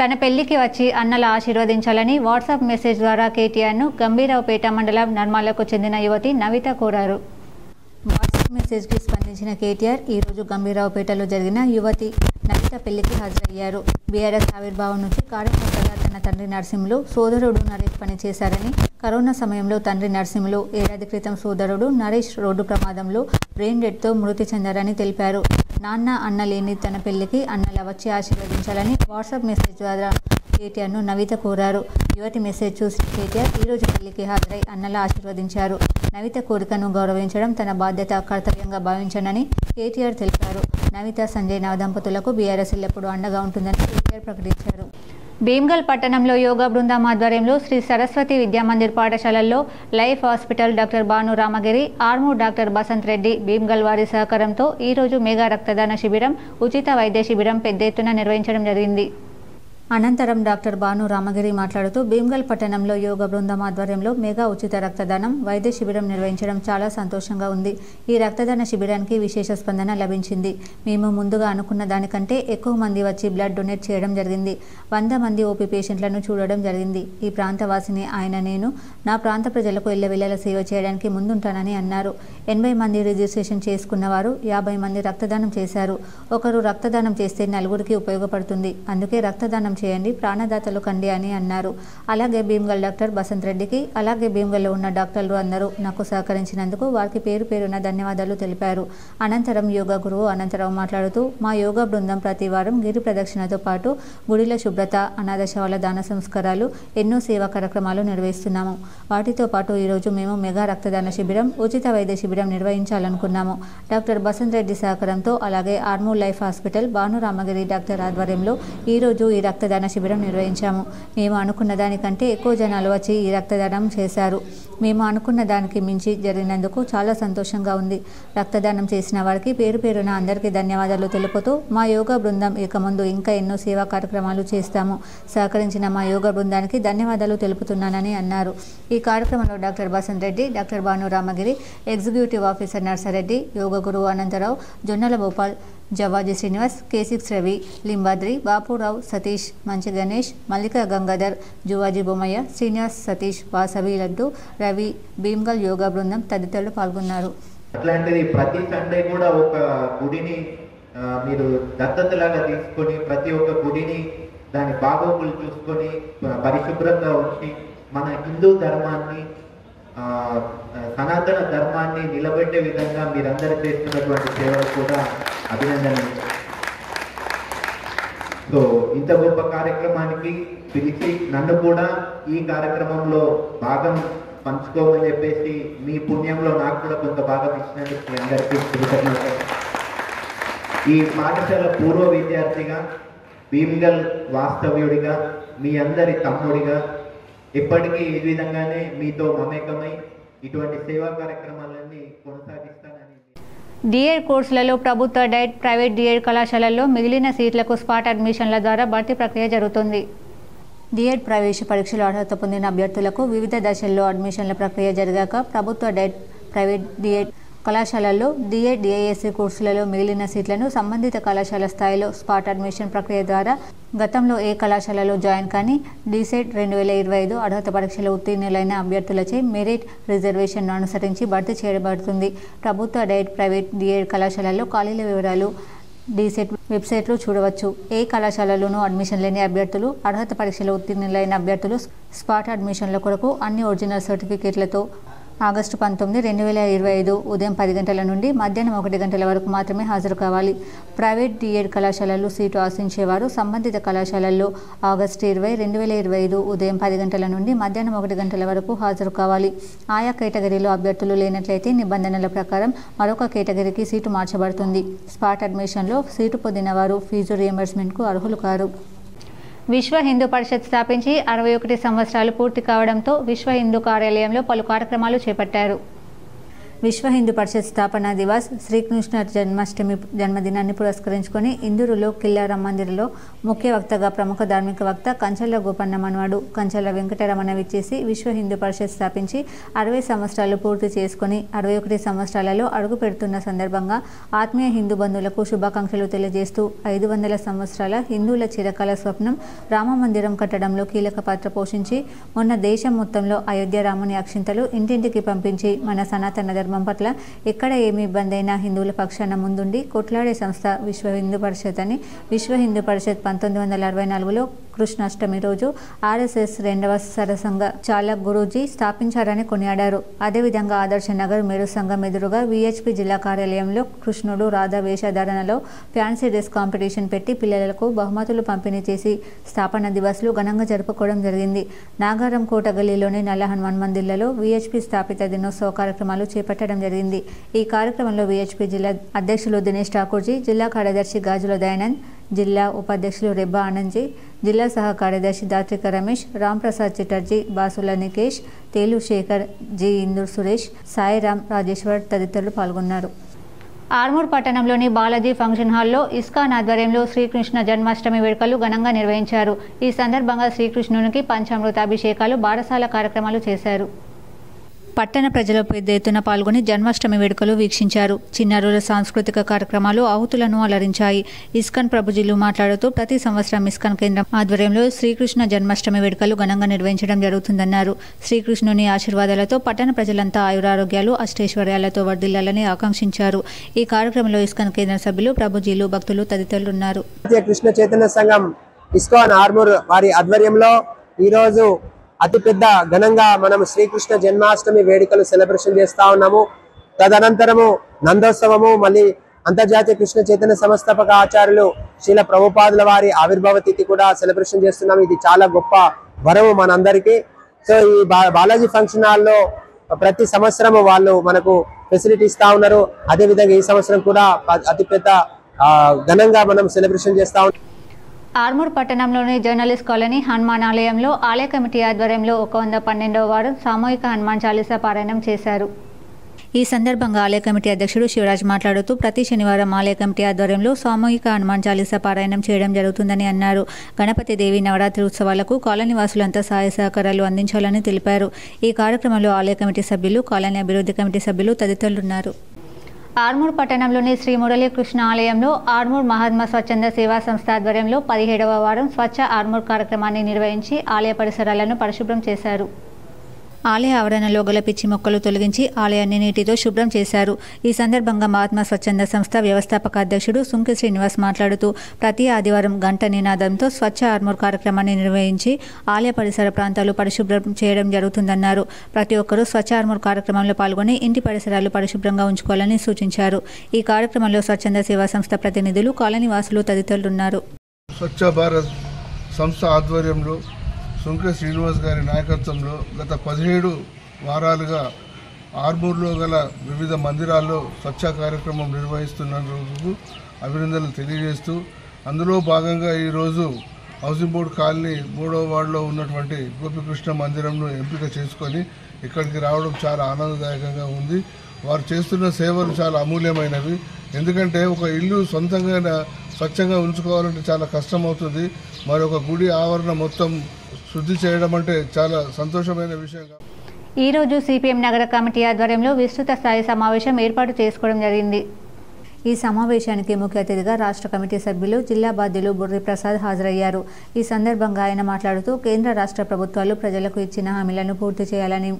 తన పెళ్లికి వచ్చి అన్నల ఆశీర్వదించాలని వాట్సాప్ మెసేజ్ ద్వారా కేటీఆర్ను గంభీరావుపేట మండలం నర్మాలకు చెందిన యువతి నవిత కోరారు. వాట్సాప్ మెసేజ్కి స్పందించిన కేటీఆర్ ఈరోజు గంభీరావుపేటలో జరిగిన యువతి నవిత పెళ్లికి హాజరయ్యారు. బీఆర్ఎస్ ఆవిర్భావం నుంచి కార్యకర్తగా తన కన్న తండ్రి నరసింహులు సోదరుడు నరేష్ పనిచేశారని, కరోనా సమయంలో తండ్రి నరసింహులు ఏడాది క్రితం సోదరుడు నరేష్ రోడ్డు ప్రమాదంలో బ్రెయిన్ డెడ్తో మృతి చెందారని తెలిపారు. నాన్న అన్న లేని తన పెళ్లికి అన్నలా వచ్చి ఆశీర్వదించాలని వాట్సాప్ మెసేజ్ ద్వారా కేటీఆర్ను నవిత కోరారు. యువతి మెసేజ్ చూసిన కేటీఆర్ ఈరోజు పెళ్లికి హాజరై అన్నలా ఆశీర్వదించారు. నవిత కోరికను గౌరవించడం తన బాధ్యత, కర్తవ్యంగా భావించానని కేటీఆర్ తెలిపారు. నవిత, సంజయ్ దంపతులకు బీఆర్ఎస్ ఎల్లప్పుడూ అండగా ఉంటుందని కేటీఆర్ ప్రకటించారు. భీమ్గల్ పట్టణంలో యోగా బృందం ఆధ్వర్యంలో శ్రీ సరస్వతి విద్యామందిర్ పాఠశాలల్లో Life Hospital doctor Bhanu Ramagiri, Armoor doctor Basant Reddy, Bheemgal వారి సహకారంతో ఈరోజు మెగా రక్తదాన శిబిరం, ఉచిత వైద్య శిబిరం పెద్ద ఎత్తున నిర్వహించడం జరిగింది. అనంతరం డాక్టర్ భాను రామగిరి మాట్లాడుతూ భీమ్గల్ పట్టణంలో యోగా బృందం ఆధ్వర్యంలో మెగా ఉచిత రక్తదానం, వైద్య శిబిరం నిర్వహించడం చాలా సంతోషంగా ఉంది. ఈ రక్తదాన శిబిరానికి విశేష స్పందన లభించింది. మేము ముందుగా అనుకున్న దానికంటే ఎక్కువ మంది వచ్చి బ్లడ్ డొనేట్ చేయడం జరిగింది. 100 మంది ఓపీ పేషెంట్లను చూడడం జరిగింది. ఈ ప్రాంతవాసిని ఆయన నేను నా ప్రాంత ప్రజలకు ఎల్లవెల్లలా సేవ చేయడానికి ముందుంటానని అన్నారు. 80 మంది రిజిస్ట్రేషన్ చేసుకున్నవారు 50 మంది రక్తదానం చేశారు. ఒకరు రక్తదానం చేస్తే నలుగురికి ఉపయోగపడుతుంది. అందుకే రక్తదానం చేయండి, ప్రాణదాతలు కండి అని అన్నారు. అలాగే భీమ్గల్ డాక్టర్ బసంత్ రెడ్డికి, అలాగే భీమ్గల్లో ఉన్న డాక్టర్లు అందరూ నాకు సహకరించినందుకు వారికి పేరు పేరున ధన్యవాదాలు తెలిపారు. అనంతరం యోగా గురువు అనంతరావు మాట్లాడుతూ మా యోగా బృందం ప్రతి వారం గిరి ప్రదక్షిణతో పాటు గుడిల శుభ్రత, అనాథ శవాల దాన సంస్కారాలు, ఎన్నో సేవా కార్యక్రమాలు నిర్వహిస్తున్నాము. వాటితో పాటు ఈరోజు మేము మెగా రక్తదాన శిబిరం, ఉచిత వైద్య శిబిరం నిర్వహించాలనుకున్నాము. డాక్టర్ బసంత్ రెడ్డి సహకారంతో, అలాగే Armoor life hospital Bhanu Ramagiri doctor ఆధ్వర్యంలో ఈరోజు ఈ రక్తదాన శిబిరం నిర్వహించాము. మేము అనుకున్న దానికంటే ఎక్కువ జనాలు వచ్చి ఈ రక్తదానం చేశారు. మేము అనుకున్న దానికి మించి జరిగినందుకు చాలా సంతోషంగా ఉంది. రక్తదానం చేసిన వారికి పేరు పేరున అందరికీ ధన్యవాదాలు తెలుపుతూ మా యోగా బృందం ఇక ముందు ఇంకా ఎన్నో సేవా కార్యక్రమాలు చేస్తాము. సహకరించిన మా యోగా బృందానికి ధన్యవాదాలు తెలుపుతున్నానని అన్నారు. ఈ కార్యక్రమంలో doctor Basant Reddy, doctor Bhanu Ramagiri, executive officer Narsareddy, yoga గురువు అనంతరావు, జొన్నల భూపాల్, జవాజీ శ్రీనివాస్, కేసిక్స్ రవి, లింబాద్రి, బాపురావు, సతీష్, మంచి గణేష్, మల్లిక గంగాధర్, జువాజీ బొమ్మయ్య, శ్రీనివాస్, సతీష్, వాసవి లడ్డు, రవి, భీమ్గల్ యోగా బృందం తదితరులు పాల్గొన్నారు. అట్లాంటిది ప్రతి సండే కూడా ఒక గుడిని మీరు దత్తతలాగా తీసుకొని ప్రతి ఒక్క గుడిని దాని బాగోగులు చూసుకొని పరిశుభ్రంగా ఉంచి మన హిందూ ధర్మాన్ని, సనాతన ధర్మాన్ని నిలబెట్టే విధంగా మీరందరూ చేస్తున్నటువంటి సేవలు కూడా అభినందనలు. సో ఇంత గొప్ప కార్యక్రమానికి పిలిచి నన్ను కూడా ఈ కార్యక్రమంలో భాగం పంచుకోమని చెప్పేసి మీ పుణ్యంలో నాకు కూడా కొంత భాగం ఇచ్చినందుకు మీ అందరికీ కృతజ్ఞతలు. ఈ పాఠశాల పూర్వ విద్యార్థిగా, భీమ్గల్ వాస్తవ్యుడిగా, మీ అందరి తమ్ముడిగా ఎప్పటికీ ఈ విధంగానే మీతో మమేకమై ఇటువంటి సేవా కార్యక్రమాలన్నీ కొనసాగిస్తానని. డిఎడ్ కోర్సులలో ప్రభుత్వ డైట్, ప్రైవేట్ డిఎడ్ కళాశాలల్లో మిగిలిన సీట్లకు స్పాట్ అడ్మిషన్ల ద్వారా భర్తీ ప్రక్రియ జరుగుతుంది. డిఎడ్ ప్రవేశ పరీక్షలో అర్హత పొందిన అభ్యర్థులకు వివిధ దశల్లో అడ్మిషన్ల ప్రక్రియ జరిగాక ప్రభుత్వ డైట్, ప్రైవేట్ డిఎడ్ కళాశాలల్లో డిఎడ్, డిఐఎస్సి కోర్సులలో మిగిలిన సీట్లను సంబంధిత కళాశాల స్థాయిలో స్పాట్ అడ్మిషన్ ప్రక్రియ ద్వారా గతంలో ఏ కళాశాలలో జాయిన్ కానీ డిసెట్ 2025 అర్హత పరీక్షలో ఉత్తీర్ణులైన అభ్యర్థులచే మెరిట్ రిజర్వేషన్ను అనుసరించి భర్తీ చేయబడుతుంది. ప్రభుత్వ డైట్, ప్రైవేట్ డిఎడ్ కళాశాలల్లో ఖాళీల వివరాలు డిసెట్ వెబ్సైట్లో చూడవచ్చు. ఏ కళాశాలలోనూ అడ్మిషన్ లేని అభ్యర్థులు, అర్హత పరీక్షలో ఉత్తీర్ణులైన అభ్యర్థులు స్పాట్ అడ్మిషన్ల కొరకు అన్ని ఒరిజినల్ సర్టిఫికేట్లతో ఆగస్టు 19, 2025 ఉదయం 10 గంటల నుండి మధ్యాహ్నం 1 గంటల వరకు మాత్రమే హాజరు కావాలి. ప్రైవేట్ డిఎడ్ కళాశాలల్లో సీటు ఆశించేవారు సంబంధిత కళాశాలల్లో ఆగస్టు 20, 2025 ఉదయం 10 గంటల నుండి మధ్యాహ్నం 1 గంటల వరకు హాజరు కావాలి. ఆయా కేటగిరీలో అభ్యర్థులు లేనట్లయితే నిబంధనల ప్రకారం మరొక కేటగిరీకి సీటు మార్చబడుతుంది. స్పాట్ అడ్మిషన్లో సీటు పొందిన వారు ఫీజు రియంబర్స్మెంట్కు అర్హులు కారు. విశ్వ హిందూ పరిషత్ స్థాపించి 61 సంవత్సరాలు పూర్తి కావడంతో విశ్వ హిందూ కార్యాలయంలో పలు కార్యక్రమాలు చేపట్టారు. విశ్వ హిందూ పరిషత్ స్థాపనా దివస్ శ్రీకృష్ణ జన్మాష్టమి జన్మదినాన్ని పురస్కరించుకొని ఇందూరులో కిల్లారాం మందిర్లో ముఖ్య వక్తగా ప్రముఖ ధార్మిక వక్త కంచర్ల గోపన్న మనవడు కంచర్ల వెంకటరమణ విచ్చేసి విశ్వ హిందూ పరిషత్ స్థాపించి 60 సంవత్సరాలు పూర్తి చేసుకుని 61 సంవత్సరాలలో అడుగు పెడుతున్న సందర్భంగా ఆత్మీయ హిందూ బంధువులకు శుభాకాంక్షలు తెలియజేస్తూ 500 సంవత్సరాల హిందువుల చిరకాల స్వప్నం రామ మందిరం కట్టడంలో కీలక పాత్ర పోషించి మొన్న దేశం మొత్తంలో అయోధ్య రాముని అక్షింతలు ఇంటింటికి పంపించి మన సనాతన ధర్మం పట్ల ఎక్కడ ఏమి ఇబ్బంది అయినా హిందువుల పక్షాన ముందుండి కొట్లాడే సంస్థ విశ్వ హిందూ పరిషత్ అని విశ్వ హిందూ పరిషత్ 1964లో కృష్ణాష్టమి రోజు ఆర్ఎస్ఎస్ 2వ సరసంఘ చాలక్ గురూజీ స్థాపించారని కొనియాడారు. అదేవిధంగా ఆదర్శ నగర్ మేరు సంఘం ఎదురుగా విహెచ్పి జిల్లా కార్యాలయంలో కృష్ణుడు రాధా వేషధారణలో ఫ్యాన్సీ డ్రెస్ కాంపిటీషన్ పెట్టి పిల్లలకు బహుమతులు పంపిణీ చేసి స్థాపన దివస్లు ఘనంగా జరుపుకోవడం జరిగింది. నాగారం కోట గల్లీలోని నల్ల హనుమాన్ మందిర్లలో విహెచ్పి స్థాపిత దినోత్సవ కార్యక్రమాలు చేపట్టడం జరిగింది. ఈ కార్యక్రమంలో విహెచ్పి జిల్లా అధ్యక్షులు దినేష్ ఠాకూర్జీ, జిల్లా కార్యదర్శి గాజుల దయానంద్, జిల్లా ఉపాధ్యక్షులు రెబ్బా ఆనంద్జీ, జిల్లా సహ కార్యదర్శి దాత్రిక రమేష్, రాంప్రసాద్ చటర్జీ, బాసుల నికేష్, తేలు శేఖర్, జి ఇందూర్ సురేష్, సాయిరామ్, రాజేశ్వర్ తదితరులు పాల్గొన్నారు. ఆర్మూర్ పట్టణంలోని బాలాజీ ఫంక్షన్ హాల్లో ఇస్కాన్ ఆధ్వర్యంలో శ్రీకృష్ణ జన్మాష్టమి వేడుకలు ఘనంగా నిర్వహించారు. ఈ సందర్భంగా శ్రీకృష్ణునికి పంచామృతాభిషేకాలు, బారసాల కార్యక్రమాలు చేశారు. పట్టణ ప్రజలు పెద్ద ఎత్తున పాల్గొని జన్మాష్టమి వేడుకలు వీక్షించారు. చిన్నారుల సాంస్కృతిక కార్యక్రమాలు ఆహుతులను అలరించాయి. ఇస్కాన్ ప్రభుజీలు మాట్లాడుతూ ప్రతి సంవత్సరం ఇస్కాన్ కేంద్రం ఆధ్వర్యంలో శ్రీకృష్ణ జన్మాష్టమి వేడుకలు ఘనంగా నిర్వహించడం జరుగుతుందన్నారు. శ్రీకృష్ణుని ఆశీర్వాదాలతో పట్టణ ప్రజలంతా ఆయురారోగ్యాలు, అష్టైశ్వర్యాలతో వర్ధిల్లాలని ఆకాంక్షించారు. ఈ కార్యక్రమంలో ఇస్కాన్ కేంద్ర సభ్యులు, ప్రభుజీలు, భక్తులు తదితరులు ఉన్నారు. కృష్ణ చైతన్య సంఘం ఇస్కాన్ ఆర్మూర్ వారి ఆధ్వర్యంలో ఈరోజు అతిపెద్ద ఘనంగా మనం శ్రీకృష్ణ జన్మాష్టమి వేడుకలు సెలబ్రేషన్ చేస్తా ఉన్నాము. తదనంతరము నందోత్సవము, మళ్ళీ అంతర్జాతీయ కృష్ణ చైతన్య సంస్థాపక ఆచార్యులు శ్రీల ప్రభుపాదుల వారి ఆవిర్భావ తిథి కూడా సెలబ్రేషన్ చేస్తున్నాము. ఇది చాలా గొప్ప వరము మనందరికీ. సో ఈ బాలాజీ ఫంక్షన్ హాల్లో ప్రతి సంవత్సరము వాళ్ళు మనకు ఫెసిలిటీ ఇస్తా ఉన్నారు. అదేవిధంగా ఈ సంవత్సరం కూడా అతిపెద్ద ఘనంగా మనం సెలబ్రేషన్ చేస్తా ఉన్నాం. ఆర్మూర్ పట్టణంలోని జర్నలిస్ట్ కాలనీ హనుమాన్ ఆలయంలో ఆలయ కమిటీ ఆధ్వర్యంలో 112వ వారం సామూహిక హనుమాన్ చాలీసా పారాయణం చేశారు. ఈ సందర్భంగా ఆలయ కమిటీ అధ్యక్షుడు శివరాజ్ మాట్లాడుతూ ప్రతి శనివారం ఆలయ కమిటీ ఆధ్వర్యంలో సామూహిక హనుమాన్ చాలీసా పారాయణం చేయడం జరుగుతుందని అన్నారు. గణపతి దేవి నవరాత్రి ఉత్సవాలకు కాలనీ వాసులంతా సహాయ సహకారాలు అందించాలని తెలిపారు. ఈ కార్యక్రమంలో ఆలయ కమిటీ సభ్యులు, కాలనీ అభివృద్ధి కమిటీ సభ్యులు తదితరులున్నారు. ఆర్మూర్ పట్టణంలోని శ్రీ మురళీకృష్ణ ఆలయంలో ఆర్మూర్ మహాత్మా స్వచ్ఛంద సేవా సంస్థ ఆధ్వర్యంలో 17వ వారం స్వచ్ఛ ఆర్మూర్ కార్యక్రమాన్ని నిర్వహించి ఆలయ పరిసరాలను పరిశుభ్రం చేశారు. ఆలయ ఆవరణలో గల పిచ్చి మొక్కలు తొలగించి ఆలయాన్ని నీటితో శుభ్రం చేశారు. ఈ సందర్భంగా మహాత్మా స్వచ్ఛంద సంస్థ వ్యవస్థాపక అధ్యక్షుడు సుంకి శ్రీనివాస్ మాట్లాడుతూ ప్రతి ఆదివారం గంట నినాదంతో స్వచ్ఛ ఆర్మూర్ కార్యక్రమాన్ని నిర్వహించి ఆలయ పరిసర ప్రాంతాలు పరిశుభ్రం చేయడం జరుగుతుందన్నారు. ప్రతి ఒక్కరూ స్వచ్ఛ ఆర్మూర్ కార్యక్రమంలో పాల్గొని ఇంటి పరిసరాలు పరిశుభ్రంగా ఉంచుకోవాలని సూచించారు. ఈ కార్యక్రమంలో స్వచ్ఛంద సేవా సంస్థ ప్రతినిధులు, కాలనీ వాసులు తదితరులున్నారు. స్వచ్ఛ భారత్ సంస్థ ఆధ్వర్యంలో సుంకే శ్రీనివాస్ గారి నాయకత్వంలో గత 17 వారాలుగా ఆర్మూర్లో గల వివిధ మందిరాల్లో స్వచ్ఛ కార్యక్రమం నిర్వహిస్తున్నందుకు అభినందనలు తెలియజేస్తూ, అందులో భాగంగా ఈరోజు హౌసింగ్ బోర్డు కాలనీ 3వ వార్డులో ఉన్నటువంటి గోపికృష్ణ మందిరంను ఎంపిక చేసుకొని ఇక్కడికి రావడం చాలా ఆనందదాయకంగా ఉంది. వారు చేస్తున్న సేవలు చాలా అమూల్యమైనవి. ఎందుకంటే ఒక ఇల్లు సొంతంగా స్వచ్ఛంగా ఉంచుకోవాలంటే చాలా కష్టమవుతుంది. మరొక గుడి ఆవరణ మొత్తం శుద్ధి చేయడం అంటే చాలా సంతోషమైన విషయం. ఈరోజు సిపిఎం నగర కమిటీ ఆధ్వర్యంలో విస్తృత స్థాయి సమావేశం ఏర్పాటు చేసుకోవడం జరిగింది. ఈ సమావేశానికి ముఖ్య అతిథిగా రాష్ట్ర కమిటీ సభ్యులు, జిల్లా బాధ్యులు బుర్రి ప్రసాద్ హాజరయ్యారు. ఈ సందర్భంగా ఆయన మాట్లాడుతూ కేంద్ర రాష్ట్ర ప్రభుత్వాలు ప్రజలకు ఇచ్చిన హామీలను పూర్తి చేయాలని,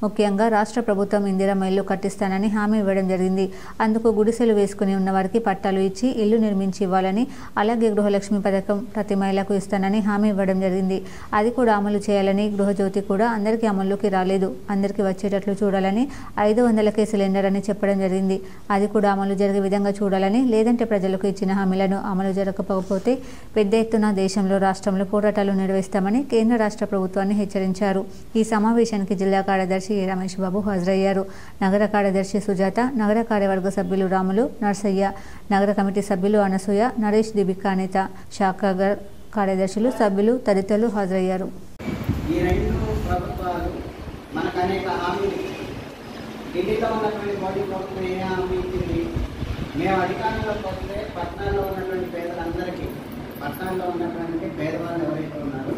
ముఖ్యంగా రాష్ట్ర ప్రభుత్వం ఇందిరమ్మ ఇల్లు కట్టిస్తానని హామీ ఇవ్వడం జరిగింది. అందుకు గుడిసెలు వేసుకుని ఉన్న వారికి పట్టాలు ఇచ్చి ఇల్లు నిర్మించి ఇవ్వాలని, అలాగే గృహలక్ష్మి పథకం ప్రతి మహిళకు ఇస్తానని హామీ ఇవ్వడం జరిగింది. అది కూడా అమలు చేయాలని, గృహజ్యోతి కూడా అందరికీ అమలులోకి రాలేదు, అందరికీ వచ్చేటట్లు చూడాలని, 500కే సిలిండర్ అని చెప్పడం జరిగింది. అది కూడా అమలు జరిగే విధంగా చూడాలని, లేదంటే ప్రజలకు ఇచ్చిన హామీలను అమలు జరగకపోతే పెద్ద ఎత్తున దేశంలో, రాష్ట్రంలో పోరాటాలు నిర్వహిస్తామని కేంద్ర రాష్ట్ర ప్రభుత్వాన్ని హెచ్చరించారు. ఈ సమావేశానికి జిల్లా కార్యదర్శి రమేష్ బాబు హాజరయ్యారు. నగర కార్యదర్శి సుజాత, నగర కార్యవర్గ సభ్యులు రాములు, నర్సయ్య, నగర కమిటీ సభ్యులు అనసూయ, నరేష్, దీపికా, నేత, శాఖాగర్ కార్యదర్శులు, సభ్యులు తదితరులు హాజరయ్యారు. ఈ రెండు ప్రభుత్వాలు మనకు అనేక హామీలు, ఢిల్లీలో ఉన్నటువంటి మోడీ ప్రభుత్వం ఏ హామీ ఇచ్చింది? మేము అధికారంలోకి వస్తే పట్టణాల్లో ఉన్నటువంటి పేదలందరికీ, పట్టణాల్లో ఉన్నటువంటి పేదవాళ్ళు ఎవరైతే ఉన్నారో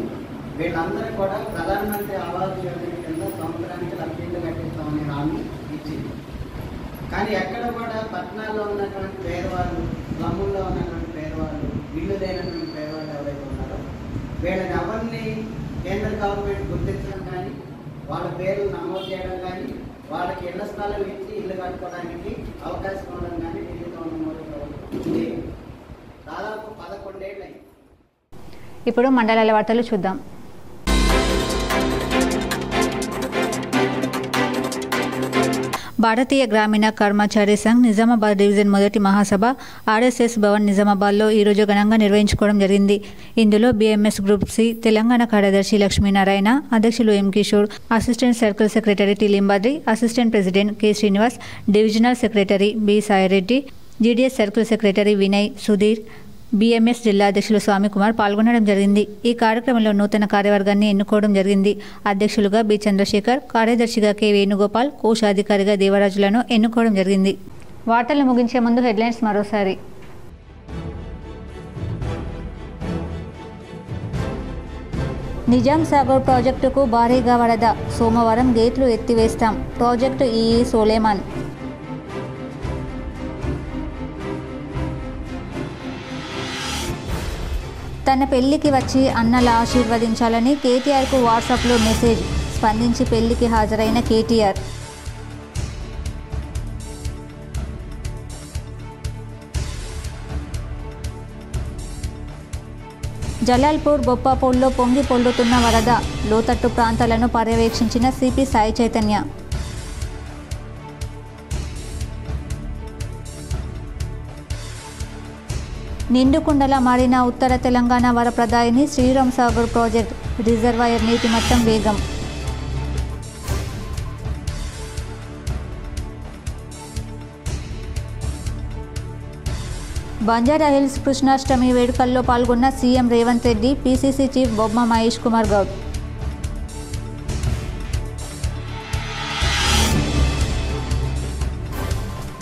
వీళ్ళందరూ కూడా ప్రధానమంత్రి ఆవాస్ యోజన కింద సంవత్సరానికి 1,00,000 ఇళ్ళు కట్టిస్తామని హామీ ఇచ్చింది. కానీ ఎక్కడ కూడా పట్టణాల్లో ఉన్నటువంటి పేదవాళ్ళు, గ్రామంలో ఉన్నటువంటి పేదవాళ్ళు, ఇల్లు లేనటువంటి పేదవాళ్ళు ఎవరైతే ఉన్నారో వీళ్ళని ఎవరిని కేంద్ర గవర్నమెంట్ గుర్తించడం కానీ, వాళ్ళ పేర్లు నమోదు చేయడం కానీ, వాళ్ళకి ఇళ్ల స్థలం ఇచ్చి ఇల్లు కట్టుకోవడానికి అవకాశం ఉండడం కానీ ఢిల్లీలో ఉన్న మోడీ ప్రభుత్వం దాదాపు 11 ఏళ్ళైంది. ఇప్పుడు మండలాల వార్తలు చూద్దాం. భారతీయ గ్రామీణ కర్మచారి సంఘ్ నిజామాబాద్ డివిజన్ మొదటి మహాసభ ఆర్ఎస్ఎస్ భవన్ నిజామాబాద్లో ఈరోజు ఘనంగా నిర్వహించుకోవడం జరిగింది. ఇందులో BMS గ్రూప్ సి తెలంగాణ కార్యదర్శి లక్ష్మీనారాయణ, అధ్యక్షులు M Kishore, assistant circle secretary T Limbadri, assistant president K Srinivas, divisional secretary B Saireddy, GDS circle secretary Vinay, Sudhir, BMS జిల్లా అధ్యక్షులు స్వామి కుమార్ పాల్గొనడం జరిగింది. ఈ కార్యక్రమంలో నూతన కార్యవర్గాన్ని ఎన్నుకోవడం జరిగింది. అధ్యక్షులుగా బి చంద్రశేఖర్, కార్యదర్శిగా కె వేణుగోపాల్, కోశాధికారిగా దేవరాజులను ఎన్నుకోవడం జరిగింది. వార్తలు ముగించే ముందు హెడ్లైన్స్ మరోసారి. నిజాం సాగర్ ప్రాజెక్టుకు భారీగా వరద, సోమవారం గేట్లు ఎత్తివేస్తాం, ప్రాజెక్టు ఈఈ సోలేమాన్. తన పెళ్లికి వచ్చి అన్నల ఆశీర్వదించాలని కేటీఆర్కు వాట్సాప్లో మెసేజ్, స్పందించి పెళ్లికి హాజరైన కేటీఆర్. జలాల్పూర్ బొప్పాపూర్లో పొంగి పొల్లుతున్న వరద, లోతట్టు ప్రాంతాలను పర్యవేక్షించిన సిపి సాయి చైతన్య. నిండుకుండలా మారిన ఉత్తర తెలంగాణ వరప్రదాయిని శ్రీరామ్ సాగర్ ప్రాజెక్ట్, రిజర్వాయర్ నీటి మట్టం వేగం. బంజారాహిల్స్ కృష్ణాష్టమి వేడుకల్లో పాల్గొన్న CM Revanth Reddy, PCC chief బొమ్మ మహేష్ కుమార్ గౌడ్.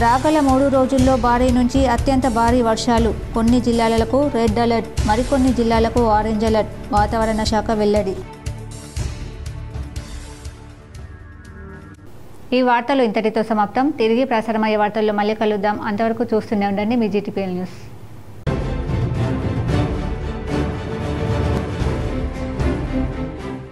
రాగల 3 రోజుల్లో భారీ నుంచి అత్యంత భారీ వర్షాలు, కొన్ని జిల్లాలకు రెడ్ అలర్ట్, మరికొన్ని జిల్లాలకు ఆరెంజ్ అలర్ట్, వాతావరణ శాఖ వెల్లడి. ఈ వార్తలు ఇంతటితో సమాప్తం. తిరిగి ప్రసారమయ్యే వార్తల్లో మళ్ళీ కలుద్దాం. అంతవరకు చూస్తూనే ఉండండి మీ GTPL న్యూస్.